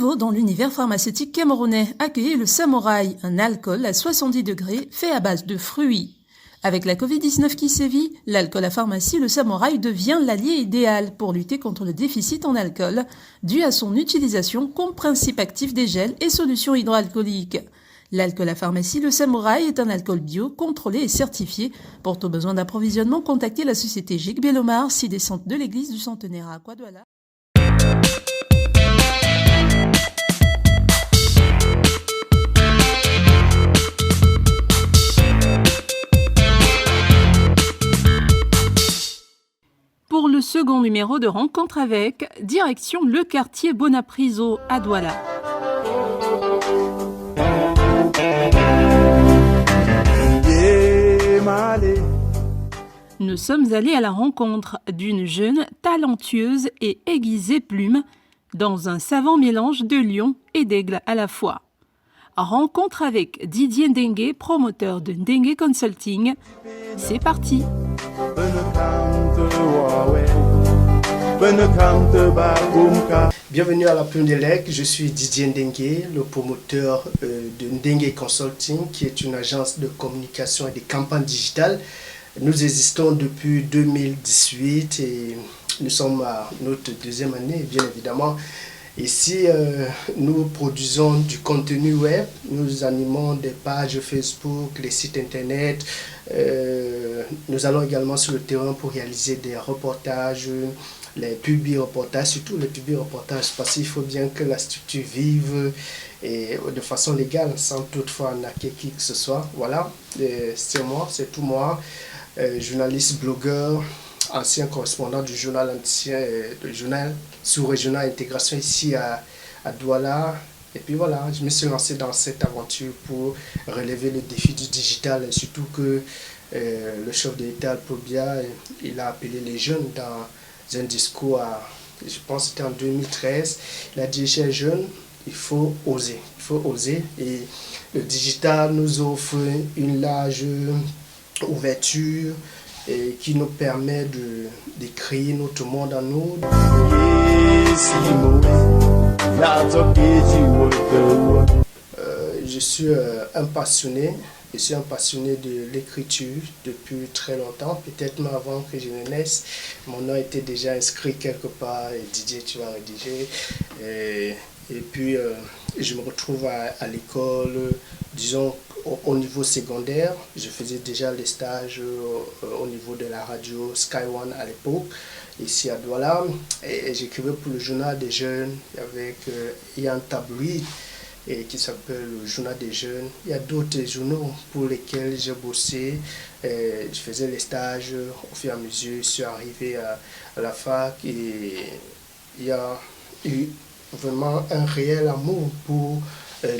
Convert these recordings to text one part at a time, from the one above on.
renouveau dans l'univers pharmaceutique camerounais. Accueillez le Samouraï, un alcool à 70 degrés fait à base de fruits. Avec la Covid-19 qui sévit, l'alcool à pharmacie, le Samouraï devient l'allié idéal pour lutter contre le déficit en alcool, dû à son utilisation comme principe actif des gels et solutions hydroalcooliques. L'alcool à pharmacie, le Samouraï, est un alcool bio, contrôlé et certifié. Pour tout besoin d'approvisionnement, contactez la société Gic Bellomar, 6 descente de l'église du Centenaire à Aquadouala. Pour le second numéro de Rencontre avec, direction le quartier Bonapriso à Douala. Nous sommes allés à la rencontre d'une jeune, talentueuse et aiguisée plume dans un savant mélange de lion et d'aigle à la fois. Rencontre avec Didier Ndengue, promoteur de Ndengue Consulting. C'est parti! Bienvenue à la Plume de l'Aigle, je suis Didier Ndengue, le promoteur de Ndengue Consulting, qui est une agence de communication et de campagne digitale. Nous existons depuis 2018 et nous sommes à notre deuxième année, bien évidemment. Ici, nous produisons du contenu web, nous animons des pages Facebook, des sites internet. Nous allons également sur le terrain pour réaliser des reportages, les publi-reportages, surtout les publi-reportages, parce qu'il faut bien que la structure vive et de façon légale, sans toutefois arnaquer qui que ce soit. Voilà, c'est moi, c'est tout moi, journaliste, blogueur, ancien correspondant du journal ancien, du journal sous-régional intégration ici à Douala. Et puis voilà, je me suis lancé dans cette aventure pour relever le défi du digital, et surtout que le chef de l'État, Paul Biya, il a appelé les jeunes dans un discours, je pense que c'était en 2013, il a dit: chers jeunes, il faut oser, et le digital nous offre une large ouverture et qui nous permet de créer notre monde à nous. Je suis un passionné. Je suis un passionné de l'écriture depuis très longtemps, peut-être même avant que je ne naisse. Mon nom était déjà inscrit quelque part, et Didier, tu vas rédiger. Et puis, je me retrouve à l'école, disons, au niveau secondaire. Je faisais déjà les stages au niveau de la radio Sky One à l'époque, ici à Douala. Et j'écrivais pour le journal des jeunes avec un tabloïd qui s'appelle le Journal des Jeunes. Il y a d'autres journaux pour lesquels j'ai bossé. Je faisais les stages au fur et à mesure. Je suis arrivé à la fac et il y a eu vraiment un réel amour pour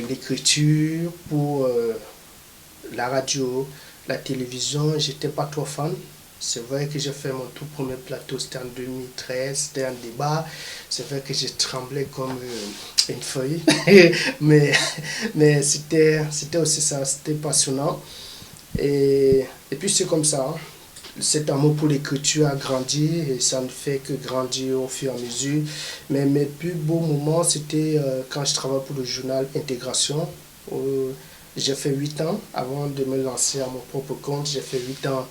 l'écriture, pour la radio, la télévision. J'étais pas trop fan. C'est vrai que j'ai fait mon tout premier plateau, c'était en 2013, c'était un débat. C'est vrai que j'ai tremblé comme une feuille, mais c'était aussi ça, c'était passionnant. Et puis c'est comme ça, cet amour pour l'écriture a grandi et ça ne fait que grandir au fur et à mesure. Mais mes plus beaux moments, c'était quand je travaillais pour le journal Intégration. J'ai fait 8 ans avant de me lancer à mon propre compte. J'ai fait 8 ans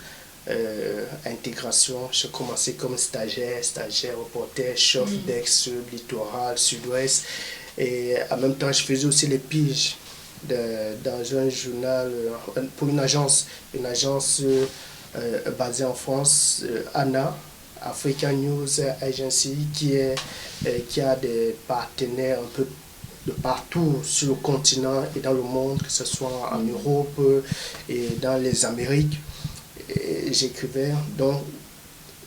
intégration. J'ai commencé comme stagiaire, reporter, chef d'ex, littoral, sud-ouest. Et en même temps, je faisais aussi les piges dans un journal, pour une agence basée en France, ANA, African News Agency, qui a des partenaires un peu de partout sur le continent et dans le monde, que ce soit en Europe et dans les Amériques. J'écrivais, donc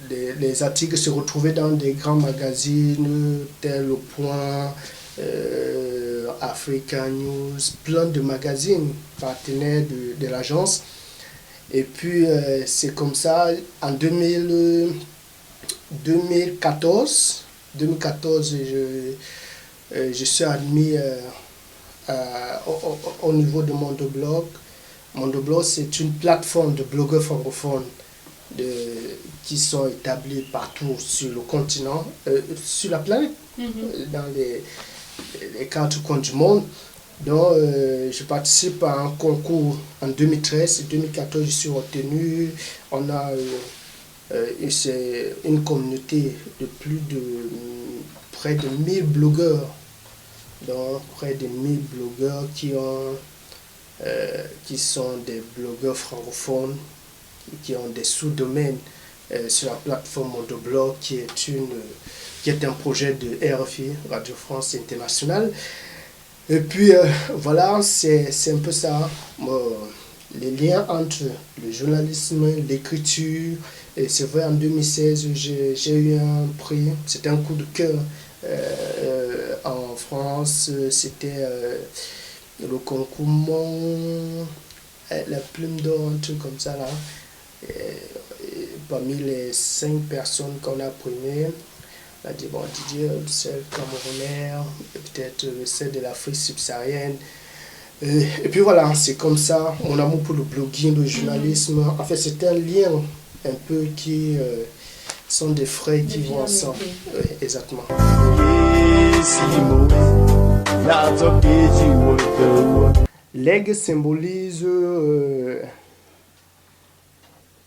les articles se retrouvaient dans des grands magazines tels Le Point, Africa News, plein de magazines partenaires de l'agence. Et puis c'est comme ça, en 2014, je suis admis au niveau de Mondoblog. Mondoblog, c'est une plateforme de blogueurs francophones qui sont établis partout sur le continent, sur la planète, dans les 4 coins du monde. Donc, je participe à un concours en 2013 et 2014, je suis retenu. On a c'est une communauté de près de 1000 blogueurs. Donc, près de 1000 blogueurs qui sont des blogueurs francophones, qui ont des sous-domaines sur la plateforme Mondoblog, qui est un projet de RFI, Radio France Internationale. Et puis voilà, c'est un peu ça, les liens entre le journalisme, l'écriture. Et c'est vrai, en 2016, j'ai eu un prix, c'était un coup de cœur en France, c'était le concours la plume d'or, un truc comme ça là. Et parmi les 5 personnes qu'on a primées, on a dit, bon, Didier, c'est camerounais, peut-être c'est de l'Afrique subsaharienne. Et puis voilà, c'est comme ça, mon amour pour le blogging, le journalisme. En fait, c'est un lien un peu qui sont des frères qui vont ensemble. Exactement. L'aigle symbolise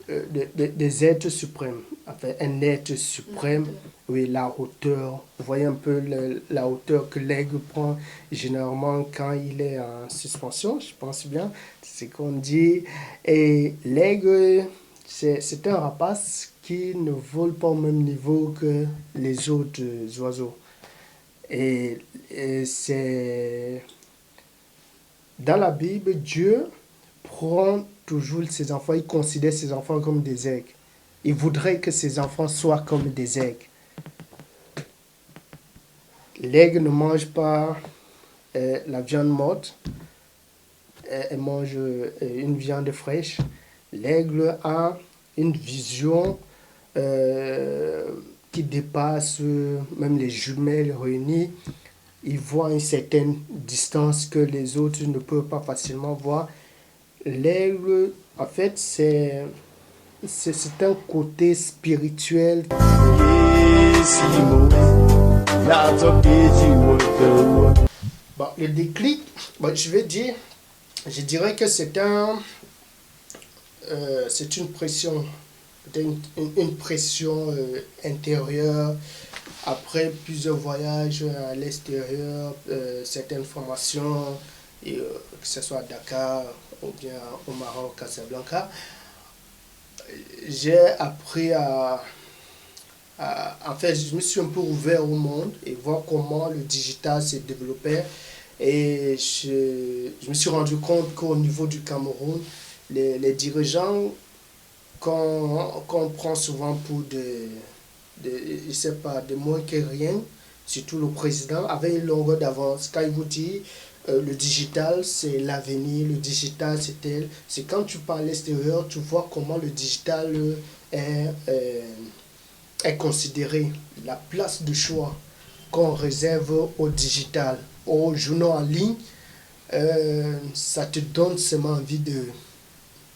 des êtres suprêmes, enfin un être suprême, oui, la hauteur. Vous voyez un peu la hauteur que l'aigle prend généralement quand il est en suspension, je pense bien, c'est ce qu'on dit. Et l'aigle, c'est un rapace qui ne vole pas au même niveau que les autres oiseaux. Et c'est dans la Bible, Dieu prend toujours ses enfants, il considère ses enfants comme des aigles. Il voudrait que ses enfants soient comme des aigles. L'aigle ne mange pas la viande morte, elle mange une viande fraîche. L'aigle a une vision qui dépasse même les jumelles réunies. Il voit une certaine distance que les autres ne peuvent pas facilement voir. L'aigle, en fait, c'est un côté spirituel. Bon, le déclic, bon, je dirais que c'est une pression, une pression intérieure. Après plusieurs voyages à l'extérieur, certaines formations, que ce soit à Dakar ou bien au Maroc, Casablanca, j'ai appris en fait, je me suis un peu ouvert au monde et voir comment le digital s'est développé. Et je me suis rendu compte qu'au niveau du Cameroun, les dirigeants qu'on prend souvent pour je sais pas, de moins que rien, surtout le président, avait une longueur d'avance. Quand il vous dit le digital, c'est l'avenir, le digital, c'est tel. C'est quand tu parles à l'extérieur, tu vois comment le digital est considéré, la place de choix qu'on réserve au digital, aux journaux en ligne. Ça te donne seulement envie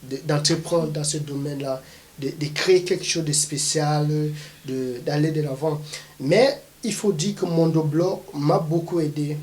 d'entreprendre dans ce domaine-là, de créer quelque chose de spécial, d'aller de l'avant. Mais il faut dire que Mondoblog m'a beaucoup aidé.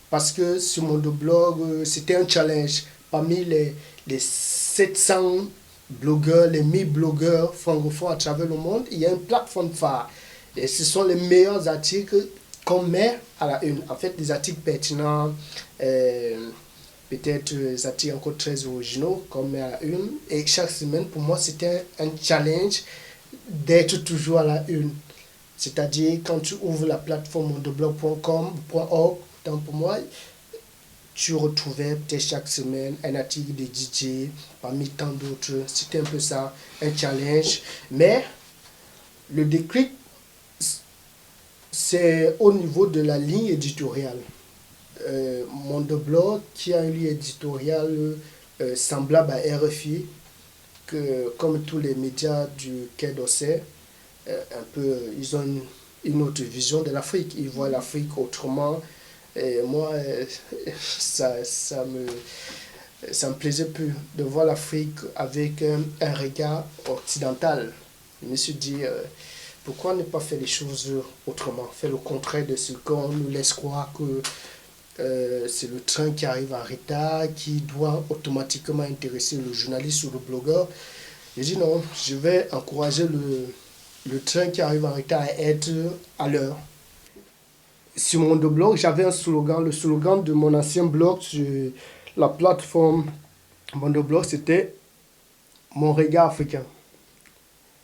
Parce que sur Mondoblog, c'était un challenge. Parmi les 700 blogueurs, les 1000 blogueurs francophones à travers le monde, il y a une plateforme phare. Et ce sont les meilleurs articles qu'on met à la une. En fait, des articles pertinents, peut-être des articles encore très originaux qu'on met à la une. Et chaque semaine, pour moi, c'était un challenge d'être toujours à la une. C'est-à-dire, quand tu ouvres la plateforme mondoblog.com.org, donc pour moi, tu retrouvais peut-être chaque semaine un article de DJ parmi tant d'autres. C'était un peu ça, un challenge. Mais le déclic, c'est au niveau de la ligne éditoriale. Mondoblog, qui a une ligne éditoriale semblable à RFI, que comme tous les médias du Quai d'Orsay, un peu, ils ont une autre vision de l'Afrique. Ils voient l'Afrique autrement. Et moi, ça me plaisait plus de voir l'Afrique avec un regard occidental. Je me suis dit, Pourquoi ne pas faire les choses autrement? Faire le contraire de ce qu'on nous laisse croire que c'est le train qui arrive en retard, qui doit automatiquement intéresser le journaliste ou le blogueur. J'ai dit non, je vais encourager le train qui arrive en retard à être à l'heure. Sur mon blog, j'avais un slogan. Le slogan de mon ancien blog sur la plateforme Mondoblog, c'était mon regard africain.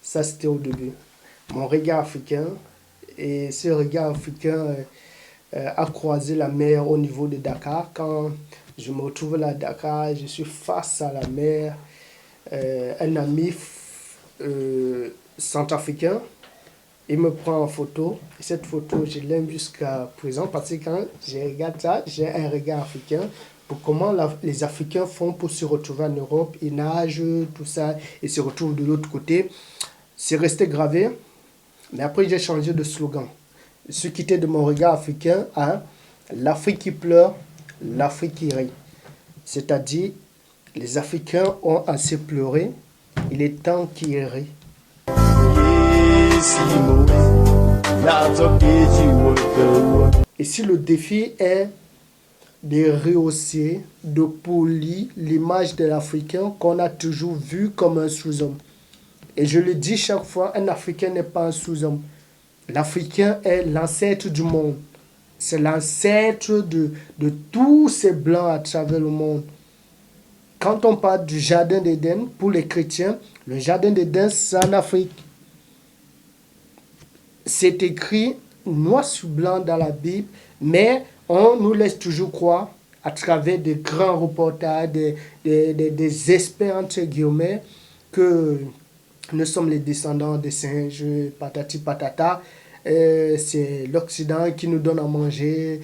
Ça, c'était au début. Mon regard africain. Et ce regard africain a croisé la mer au niveau de Dakar. Quand je me retrouve là à Dakar, je suis face à la mer. Un ami centrafricain, il me prend en photo. Et cette photo, je l'aime jusqu'à présent parce que quand je regarde ça, j'ai un regard africain. Pour comment les Africains font pour se retrouver en Europe, ils nagent, tout ça, et se retrouvent de l'autre côté. C'est resté gravé, mais après j'ai changé de slogan. Je suis quitté de mon regard africain à l'Afrique qui pleure, l'Afrique qui rit. C'est-à-dire, les Africains ont assez pleuré, il est temps qu'ils rient. Ici, le défi est de rehausser, de polir l'image de l'Africain qu'on a toujours vu comme un sous-homme. Et je le dis chaque fois, un Africain n'est pas un sous-homme. L'Africain est l'ancêtre du monde. C'est l'ancêtre de tous ces Blancs à travers le monde. Quand on parle du Jardin d'Éden, pour les chrétiens, le Jardin d'Éden, c'est en Afrique. C'est écrit noir sur blanc dans la Bible, mais on nous laisse toujours croire, à travers des grands reportages, des experts, entre guillemets, que nous sommes les descendants des singes, patati patata. C'est l'Occident qui nous donne à manger.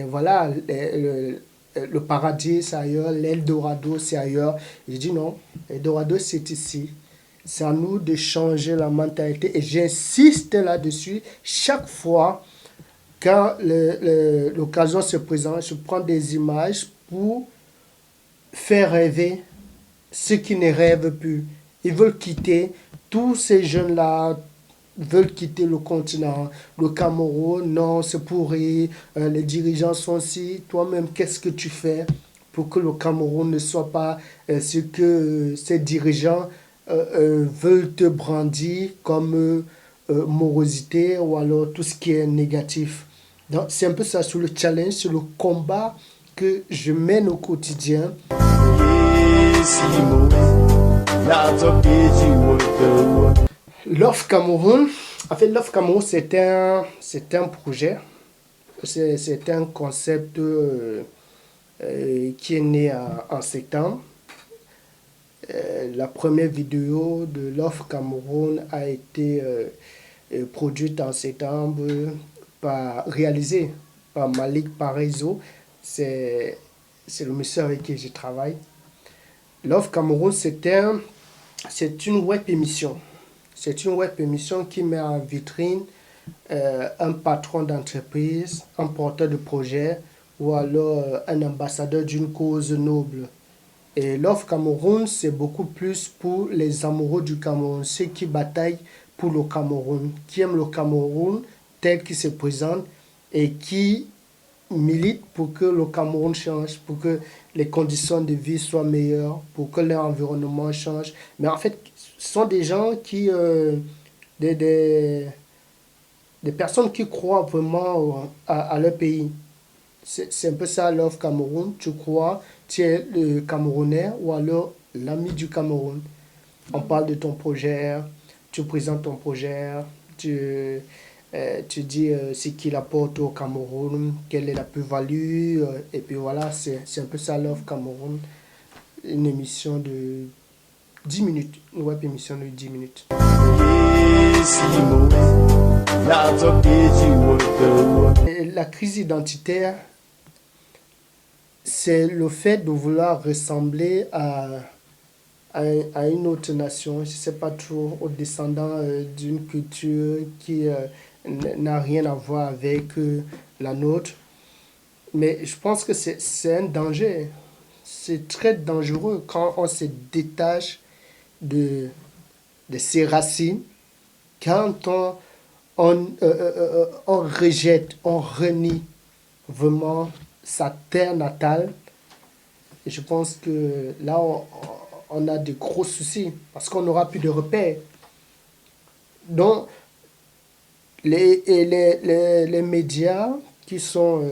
Voilà, le paradis, c'est ailleurs. L'Eldorado, c'est ailleurs. Je dis non, l'Eldorado, c'est ici. C'est à nous de changer la mentalité. Et j'insiste là-dessus chaque fois. Quand l'occasion se présente, je prends des images pour faire rêver ceux qui ne rêvent plus. Ils veulent quitter, tous ces jeunes-là veulent quitter le continent, le Cameroun, non, c'est pourri, les dirigeants sont ci, toi-même, qu'est-ce que tu fais pour que le Cameroun ne soit pas ce que ces dirigeants veulent te brandir comme morosité ou alors tout ce qui est négatif. Donc, c'est un peu ça sur le challenge, sur le combat que je mène au quotidien. Love Cameroun, en fait, Love Cameroun, c'est un projet, c'est un concept qui est né en septembre. La première vidéo de Love Cameroun a été produite en septembre, réalisée par Malik Parezo. C'est le monsieur avec qui je travaille. Love Cameroun, c'est une web émission. C'est une web émission qui met en vitrine un patron d'entreprise, un porteur de projet ou alors un ambassadeur d'une cause noble. Et Love Cameroun, c'est beaucoup plus pour les amoureux du Cameroun, ceux qui bataillent pour le Cameroun, qui aiment le Cameroun tel qu'il se présente et qui militent pour que le Cameroun change, pour que les conditions de vie soient meilleures, pour que l'environnement change. Mais en fait, ce sont des gens qui, des personnes qui croient vraiment à leur pays. C'est un peu ça, Love Cameroun. Tu crois, tu es le Camerounais ou alors l'ami du Cameroun. On parle de ton projet, tu présentes ton projet, tu dis ce qu'il apporte au Cameroun, quelle est la plus-value, et puis voilà, c'est un peu ça, Love Cameroun. Une émission de 10 minutes, une web émission de 10 minutes. Et la crise identitaire, c'est le fait de vouloir ressembler à une autre nation, je ne sais pas trop, aux descendants d'une culture qui n'a rien à voir avec la nôtre. Mais je pense que c'est un danger. C'est très dangereux quand on se détache de ses racines, quand on rejette, on renie vraiment sa terre natale, et je pense que là, on a de gros soucis parce qu'on n'aura plus de repères. Donc, les médias qui sont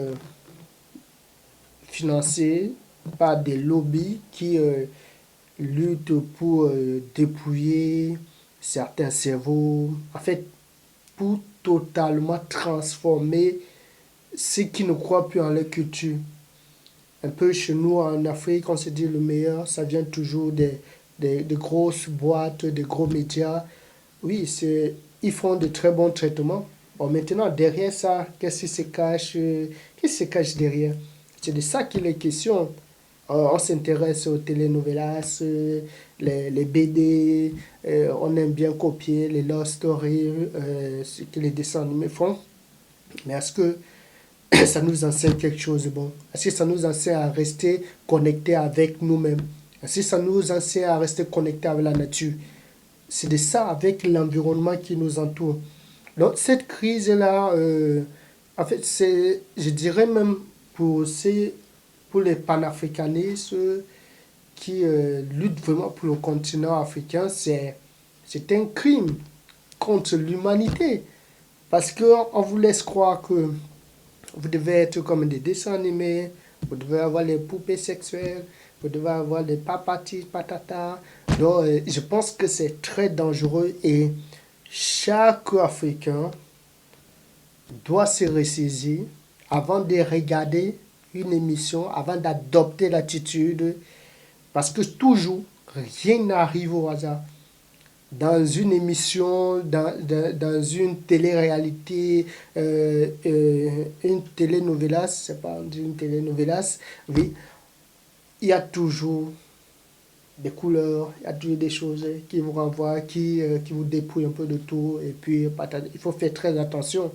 financés par des lobbies qui luttent pour dépouiller certains cerveaux, en fait, pour totalement transformer ceux qui ne croient plus en leur culture. Un peu chez nous en Afrique, on se dit le meilleur, ça vient toujours des grosses boîtes, des gros médias. Oui, ils font de très bons traitements. Bon, maintenant, derrière ça, qu'est-ce qui se cache derrière? C'est de ça qu'il est question. On s'intéresse aux telenovelas, les BD, on aime bien copier les love stories, ce que les dessins animés font. Mais est-ce que ça nous enseigne quelque chose de bon? Est-ce que ça nous enseigne à rester connectés avec nous-mêmes? Est-ce que ça nous enseigne à rester connectés avec la nature? C'est de ça, avec l'environnement qui nous entoure. Donc, cette crise-là, en fait, je dirais même pour les panafricanistes qui luttent vraiment pour le continent africain, c'est un crime contre l'humanité. Parce qu'on vous laisse croire que vous devez être comme des dessins animés, vous devez avoir les poupées sexuelles, vous devez avoir les papatis, patata. Donc, je pense que c'est très dangereux et chaque Africain doit se ressaisir avant de regarder une émission, avant d'adopter l'attitude, parce que toujours, rien n'arrive au hasard. Dans une émission, dans une télé-réalité, une télénovelas, c'est pas une télénovelas, oui, il y a toujours des couleurs, il y a toujours des choses qui vous renvoient, qui vous dépouillent un peu de tout, et puis il faut faire très attention.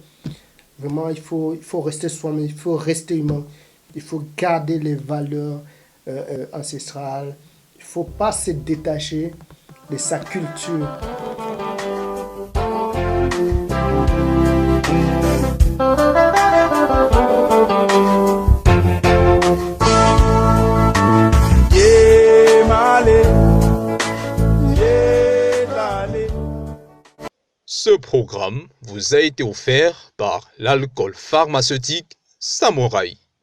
Vraiment, il faut rester soi-même, il faut rester humain, il faut garder les valeurs ancestrales, il ne faut pas se détacher de sa culture. Ce programme vous a été offert par l'alcool pharmaceutique Samouraï.